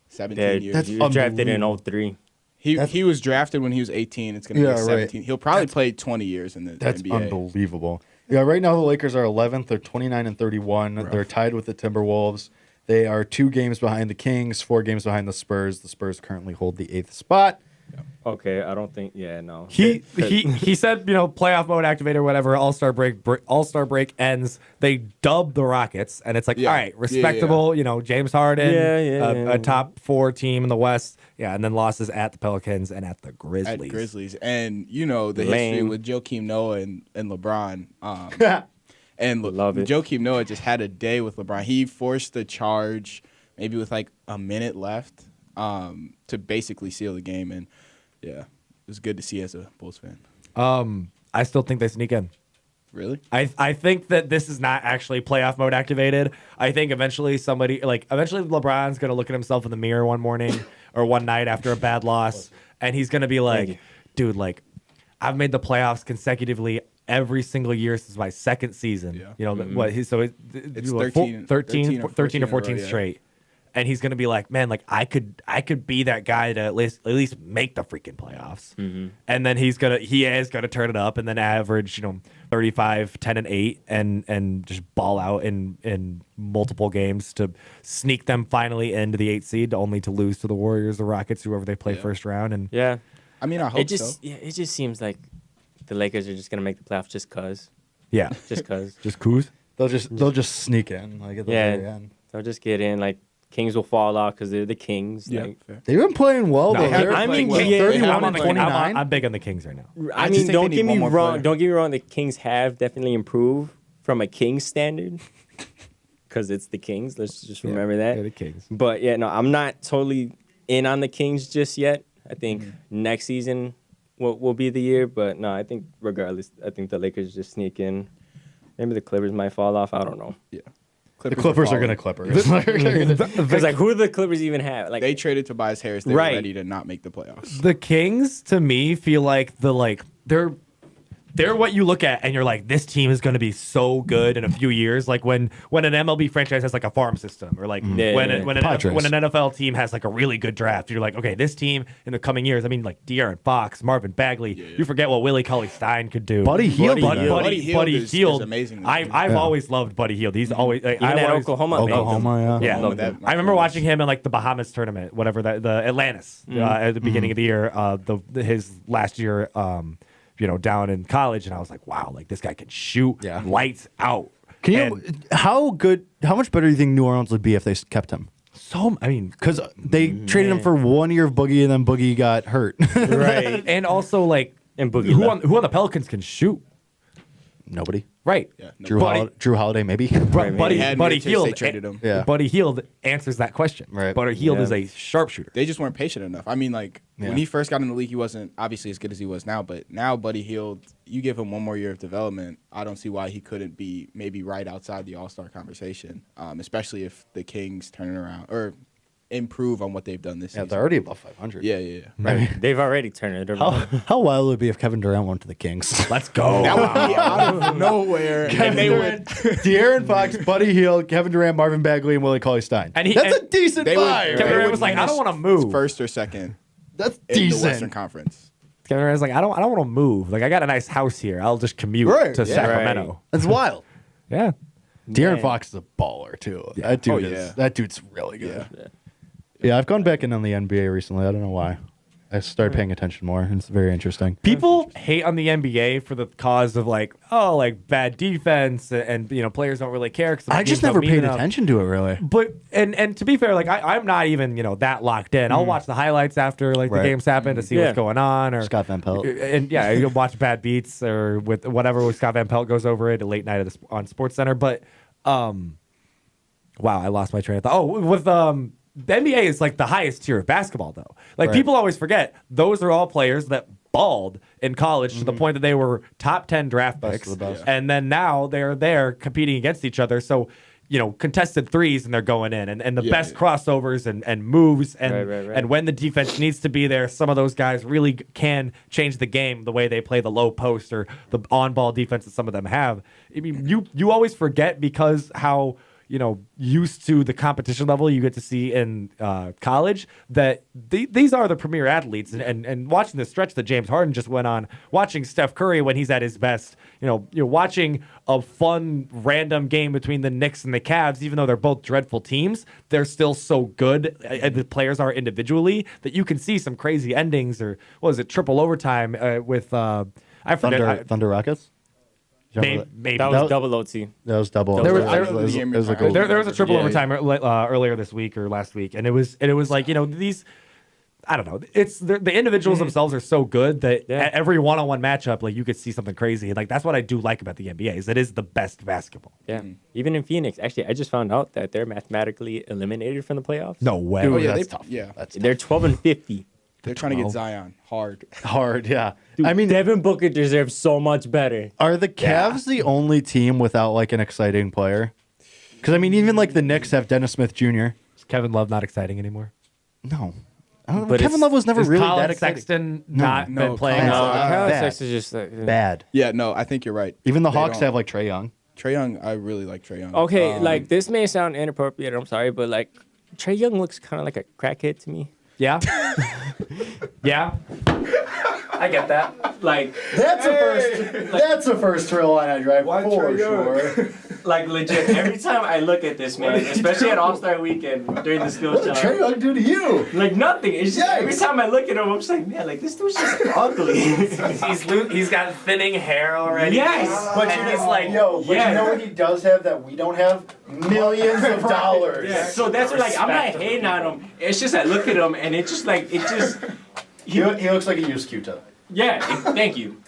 17 Yeah, years. That's he was drafted in 03. He was drafted when he was 18. It's going to be Yeah, like right. 17. He'll probably play 20 years in the That's NBA. unbelievable. Yeah, right now the Lakers are 11th. They're 29 and 31. Rough. They're tied with the Timberwolves. They are 2 games behind the Kings, 4 games behind the Spurs. The Spurs currently hold the 8th spot. Okay, I don't think. Yeah, no. He said, playoff mode activated or whatever. All-Star break ends. They dub the Rockets, and it's like, Yeah. all right, respectable. James Harden, Yeah. a top 4 team in the West. Yeah, and then losses at the Pelicans and at the Grizzlies. At Grizzlies. And, the history Lame. with Joakim Noah and LeBron. And Love it. Joakim Noah just had a day with LeBron. He forced the charge maybe with like a minute left to basically seal the game. And, yeah, it was good to see as a Bulls fan. I still think they sneak in. Really? I think that this is not actually playoff mode activated. I think eventually LeBron's gonna look at himself in the mirror one morning or one night after a bad loss, and he's gonna be like, dude, like I've made the playoffs consecutively every single year since my second season. Yeah. You know what? It's 13 or 14 straight. And he's gonna be like, man, like I could be that guy to at least make the freaking playoffs. And then he is gonna turn it up and then average 35, 10 and 8 and just ball out in multiple games to sneak them finally into the 8th seed, only to lose to the Warriors, the Rockets, whoever they play first round. And I mean, I hope so. It just seems like the Lakers are just gonna make the playoffs just cause. Yeah, Just cause. just coos. They'll just sneak in like at the very end. They'll just get in. Like Kings will fall off because they're the Kings. Yeah, Like, fair. They've been playing well. No, though. I They're mean, like yeah, 31 and 29. I'm big on the Kings right now. I just mean, think don't they get need me one more wrong. player. Don't get me wrong. The Kings have definitely improved from a Kings standard because it's the Kings. Let's just remember that. They're the Kings. But yeah, no, I'm not totally in on the Kings just yet. I think next season will be the year. But no, I think regardless, I think the Lakers just sneak in. Maybe the Clippers might fall off. I don't know. Yeah. The Clippers are going to Clippers. Because like, who do the Clippers even have? Like, They traded Tobias Harris. They were Right. ready to not make the playoffs. The Kings, to me, feel like they're what you look at and you're like, this team is going to be so good in a few years. Like when an MLB franchise has like a farm system, or like when an NFL team has like a really good draft, you're like, okay, this team in the coming years. I mean, like De'Aaron Fox, Marvin Bagley. You forget what Willie Cauley-Stein could do. Buddy Hield. Buddy Hield is Hield. amazing. I've always loved Buddy Hield. He's always like, even at Oklahoma. Oklahoma, Yeah, Oklahoma, that- I remember watching him in like the Bahamas tournament, whatever that, the Atlantis at the beginning of the year, his last year, down in college, and I was like, wow, like this guy can shoot lights out. How much better do you think New Orleans would be if they kept him? Because they traded him for 1 year of Boogie, and then Boogie got hurt. Right. And also like, And Boogie who left. on the Pelicans can shoot? Nobody. Right. Yeah, no. Drew Holiday, maybe. Buddy had Buddy Mitchell, Hield. they traded him. Yeah. Buddy Hield answers that question. Right. Buddy Hield Yeah. is a sharpshooter. They just weren't patient enough. I mean, like, when he first got in the league, he wasn't obviously as good as he was now. But now, Buddy Hield, you give him one more year of development, I don't see why he couldn't be maybe right outside the All-Star conversation, especially if the Kings turn it around or improve on what they've done this Yeah, season. they're already above 500. Yeah. Right. They've already turned it around. How wild would it be if Kevin Durant went to the Kings? Let's go. That would be out of nowhere. And they would. De'Aaron Fox, Buddy Hield, Kevin Durant, Marvin Bagley, and Willie Cauley-Stein. And That's a decent They would- five. Kevin they Durant would was like, I don't finish want to move. First or second That's in the Western decent. Conference. Kevin Durant was like, I don't want to move. Like I got a nice house here. I'll just commute Right. to Yeah. Sacramento. That's wild. Yeah. De'Aaron Man. Fox is a baller too. That dude yeah. that dude's really good. Yeah. Yeah, I've gone back in on the NBA recently. I don't know why. I started paying attention more. It's very interesting. People hate on the NBA for the cause of like bad defense and players don't really care. 'Cause the I games just don't never mean paid enough. attention to it really. But and to be fair, like I'm not even that locked in. I'll watch the highlights after like the Right. games happen to see Yeah. what's going on. Or Scott Van Pelt. and you'll watch bad beats or with whatever with Scott Van Pelt goes over it a late night on Sports Center. But wow, I lost my train of thought. Oh, with the NBA is like the highest tier of basketball though. Like Right. people always forget those are all players that balled in college to the point that they were top 10 draft Best picks, of the best. and then now they're there competing against each other. So contested threes and they're going in, and the best crossovers and moves and Right. and when the defense needs to be there, some of those guys really can change the game the way they play the low post or the on-ball defense that some of them have. I mean, you always forget because how used to the competition level you get to see in college, that these are the premier athletes. And watching the stretch that James Harden just went on, watching Steph Curry when he's at his best, you're watching a fun, random game between the Knicks and the Cavs, even though they're both dreadful teams, they're still so good, the players are individually, that you can see some crazy endings, or what was it, triple overtime with, I forget. Thunder Rockets? Maybe. That was double OT. That was double. There was- It was a goal. There was a triple Yeah, overtime earlier this week or last week, and it was like these. I don't know. It's the individuals themselves are so good that Yeah. at every one-on-one matchup, like you could see something crazy. Like that's what I do like about the NBA is it is the best basketball. Yeah. Even in Phoenix, actually, I just found out that they're mathematically eliminated from the playoffs. No way. Oh, yeah, that's they- tough. yeah. That's They're 12-50. They're trying to get 12. Zion hard. Hard, yeah. Dude, I mean, Devin Booker deserves so much better. are the Cavs the only team without like an exciting player? Because I mean, even like the Knicks have Dennis Smith Jr. Is Kevin Love not exciting anymore? No, I don't know. But Kevin it's- Love was never Is really Colin that exciting. Sexton not no, been playing? Colin No. Sexton- Kyle bad. Sexton is just Bad. Yeah, no, I think you're right. Even the They Hawks don't- have like Trae Young. Trae Young. I really like Trae Young. okay. Like this may sound inappropriate. I'm sorry, but like Trae Young looks kind of like a crackhead to me. Yeah. Yeah. I get that. Like, That's a first. That's a first Trail line I drive for sure. like legit. Every time I look at this man, especially at All Star Weekend during the skill What did Trae challenge, Young do to you? like nothing. It's just every Yikes. time I look at him, I'm just like, man, like this dude's just ugly. He's got thinning hair already. Yes, but and he's like, Yo, but Yeah. you know what he does have that we don't have? Millions of dollars. Yeah, so that's what, like, I'm not hating on him. It's just I look at him and it just like it just. He looks like a used Q-tip. Yeah, thank you.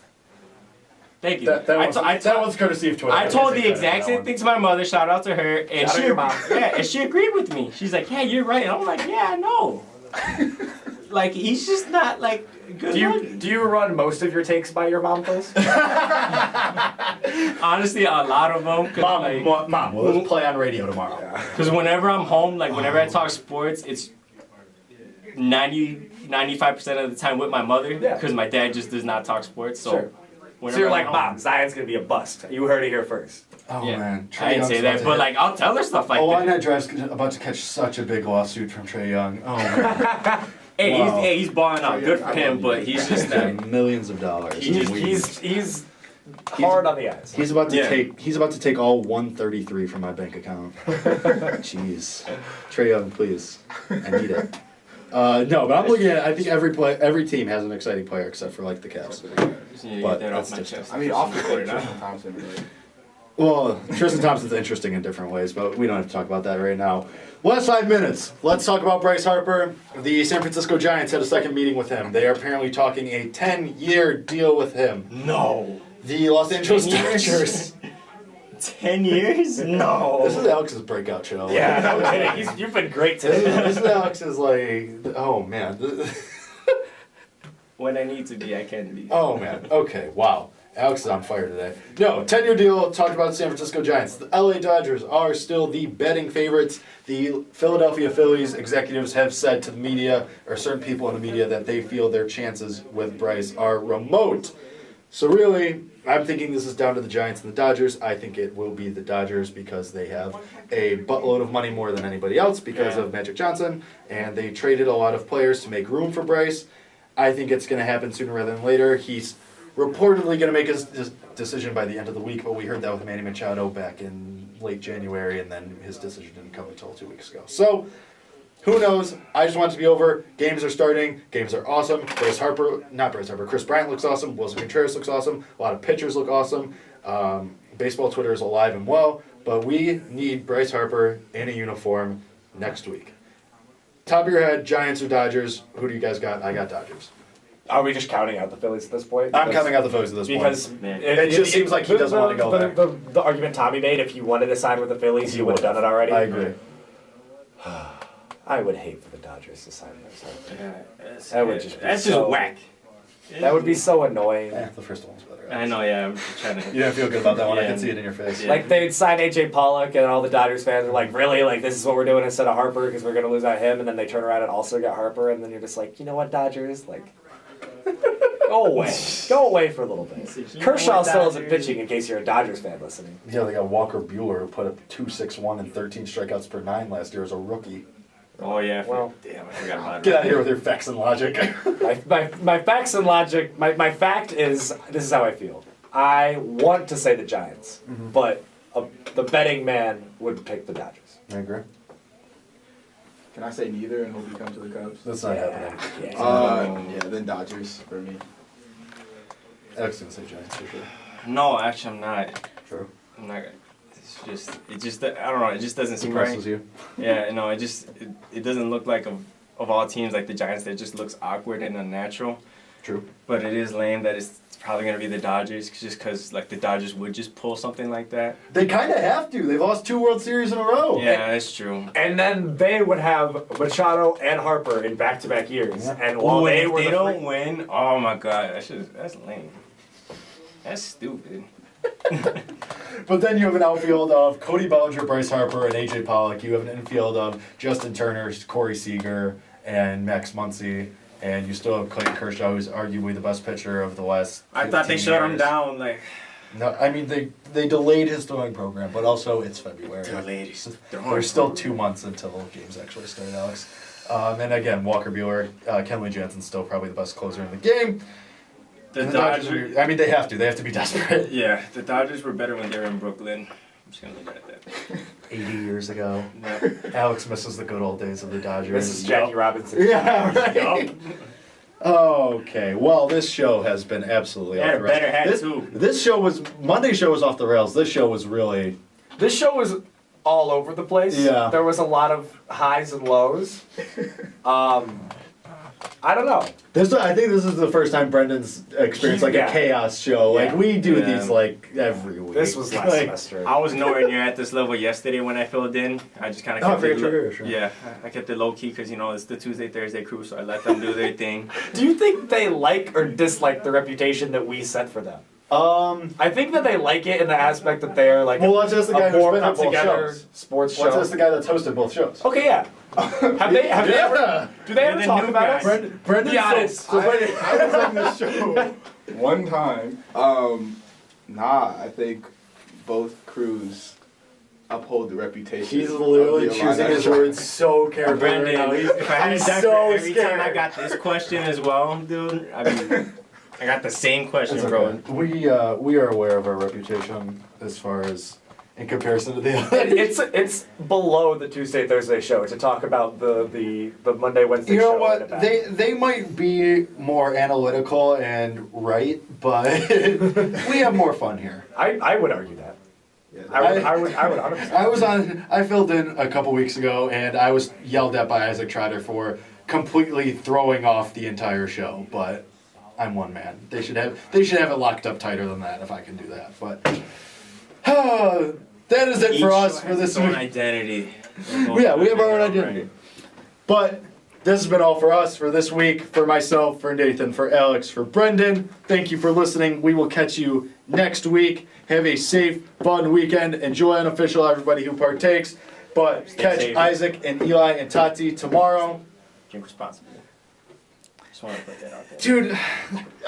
Thank you. That was courtesy of Twitter. I told the can't say exact credit same on thing to my mother. Shout out to her, and Shout out she, your mom. yeah, and she agreed with me. She's like, "Yeah, you're right." And I'm like, "Yeah, I know." Like he's just not like good. Do you run most of your takes by your mom, please? Honestly, a lot of them. Mom, Mom, we'll play on radio tomorrow. Because whenever I'm home, like whenever I talk sports, it's 95% of the time with my mother. Yeah. Because my dad just does not talk sports. So. Sure. Whenever So you're I'm like, home- Mom, Zion's gonna be a bust. You heard it here first. Oh Yeah. man, Trae I didn't Young's say about that, to but hit- like I'll tell her stuff like that. That Drive's about to catch such a big lawsuit from Trae Young. Oh man, Hey, Wow. he's balling out. Good for him, but he's just not. millions of dollars. He's hard on the eyes. He's about to Yeah. take all 133 from my bank account. Jeez, Trae Young, please, I need it. No, but I'm looking at. I think every team has an exciting player except for like the Cavs. Just need to But get that off that's my just- chest. I mean, off the court, Tristan Thompson. But Well, Tristan Thompson's interesting in different ways, but we don't have to talk about that right now. Last 5 minutes. Let's talk about Bryce Harper. The San Francisco Giants had a second meeting with him. They are apparently talking a 10-year deal with him. No. The Los Angeles 10 years? Dodgers. 10 years? No. This is Alex's breakout show. Yeah, no kidding. You've been great today. This is Alex's like, oh man. When I need to be, I can be. Oh man. Okay. Wow. Alex is on fire today. No, 10-year deal. Talked about the San Francisco Giants. The LA Dodgers are still the betting favorites. The Philadelphia Phillies executives have said to the media, or certain people in the media, that they feel their chances with Bryce are remote. So really, I'm thinking this is down to the Giants and the Dodgers. I think it will be the Dodgers because they have a buttload of money more than anybody else because of Magic Johnson, and they traded a lot of players to make room for Bryce. I think it's going to happen sooner rather than later. He's reportedly going to make his decision by the end of the week, but we heard that with Manny Machado back in late January, and then his decision didn't come until 2 weeks ago. So, who knows? I just want it to be over. Games are starting. Games are awesome. Chris Bryant looks awesome. Wilson Contreras looks awesome. A lot of pitchers look awesome. Baseball Twitter is alive and well, but we need Bryce Harper in a uniform next week. Top of your head, Giants or Dodgers? Who do you guys got? I got Dodgers. Are we just counting out the Phillies at this point? I'm counting out the Phillies at this Because point. Man. It just seems like he doesn't want to go there. The argument Tommy made, if he wanted to sign with the Phillies, he would have done it already. I agree. I would hate for the Dodgers to sign him. That's That would just be just so- whack. That would be so annoying. The first one's better. I know, yeah. I'm just trying to. You don't feel good about that one. I Yeah. can see it in your face. Yeah. Like they'd sign AJ Pollock, and all the Dodgers fans are like, "Really? Like this is what we're doing instead of Harper because we're gonna lose out him?" And then they turn around and also get Harper, and then you're just like, "You know what, Dodgers? Like, go away for a little bit." You know Kershaw what, still isn't Dodgers? pitching in case you're a Dodgers fan listening. Yeah, they got Walker Buehler who put up 2.61 and 13 strikeouts per 9 last year as a rookie. Oh, yeah. Well, damn, I forgot about Get it. out of here with your facts and logic. my facts and logic. My fact is this is how I feel. I want to say the Giants, but the betting man would pick the Dodgers. I agree. can I say neither and hope you come to the Cubs? That's not happening. Yeah, then Dodgers for me. Alex gonna say Giants for sure. No, actually, I'm not. True. I'm not. It just, I don't know. It just doesn't seem right. Surprises you. Yeah, no, it doesn't look like of all teams like the Giants. That just looks awkward and unnatural. True. But it is lame that it's probably going to be the Dodgers, just because like the Dodgers would just pull something like that. They kind of have to. They've lost 2 World Series in a row. Yeah, that's true. And then they would have Machado and Harper in back-to-back years. Yeah. And while Ooh, they and were if they the don't win, oh my god, that's lame. That's stupid. But then you have an outfield of Cody Bellinger, Bryce Harper, and A.J. Pollock. You have an infield of Justin Turner, Corey Seager, and Max Muncy. And you still have Clayton Kershaw, who's arguably the best pitcher of the last 15 I thought they shut him years. down, like. No, I mean, they delayed his throwing program, but also it's February. There's still 2 months until games actually start, Alex. And again, Walker Buehler, Kenley Jansen's still probably the best closer in the game. The And Dodgers. I mean, they have to be desperate. Yeah, the Dodgers were better when they were in Brooklyn. I'm just gonna leave it at that. 80 years ago. Yeah. Alex misses the good old days of the Dodgers. This is Jackie Robinson. Yeah, right. Okay, well, this show has been absolutely off Had the a rails. better hat, too. This show was, Monday's show was off the rails. This show was really, This show was all over the place. Yeah. There was a lot of highs and lows. I don't know. I think this is the first time Brendan's experienced like Yeah. a chaos show. Like, Yeah. we do Yeah. these like every week. This was last Like, semester. I was nowhere near at this level yesterday when I filled in. I just kind of Oh, kept for it your trigger, sure. Yeah, I kept it low key because it's the Tuesday Thursday crew, so I let them do their thing. Do you think they like or dislike the reputation that we set for them? I think that they like it in the aspect that they're like well, let's ask the guy a who's more been on put both together shows. sports Let's show. ask the guy that's hosted both shows. Okay, yeah. Have they ever? Do they ever the talk new about guy. us? Brendan, Be honest. so Brendan, I was on this show one time. I think both crews uphold the reputation. he's literally of the choosing Illini. his words so carefully. Brandon, right now. if I had He's that so for every time scared. I got this question as well, dude, I mean, I got the same question, It's bro. okay. We are aware of our reputation as far as in comparison to the other. It's below the Tuesday Thursday show to talk about the Monday Wednesday You show. know in the what? back. They might be more analytical and right, but we have more fun here. I would argue that. Yeah, I would 100%. I filled in a couple weeks ago, and I was yelled at by Isaac Trotter for completely throwing off the entire show. But I'm one man. They should have it locked up tighter than that if I can do that. But that is it Each for us show for has this its own week. identity. Yeah, we have our own identity. But this has been all for us for this week. For myself, for Nathan, for Alex, for Brendan. Thank you for listening. We will catch you next week. Have a safe, fun weekend. Enjoy Unofficial, everybody who partakes. But Stay catch safe. Isaac and Eli and Tati tomorrow. Drink responsibly. Just want to put that out there. Dude,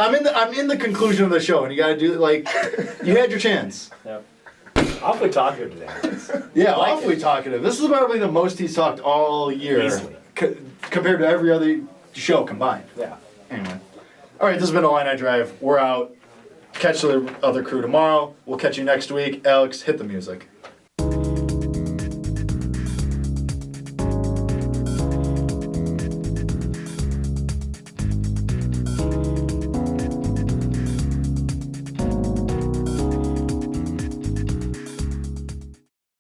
I'm in the conclusion of the show, and you gotta do you had your chance. Yep. Awfully talkative today. Yeah, I like awfully talkative. This is probably the most he's talked all year, Easily. compared to every other show combined. Yeah. Anyway. All right, this has been Illini Drive. We're out. Catch the other crew tomorrow. We'll catch you next week. Alex, hit the music.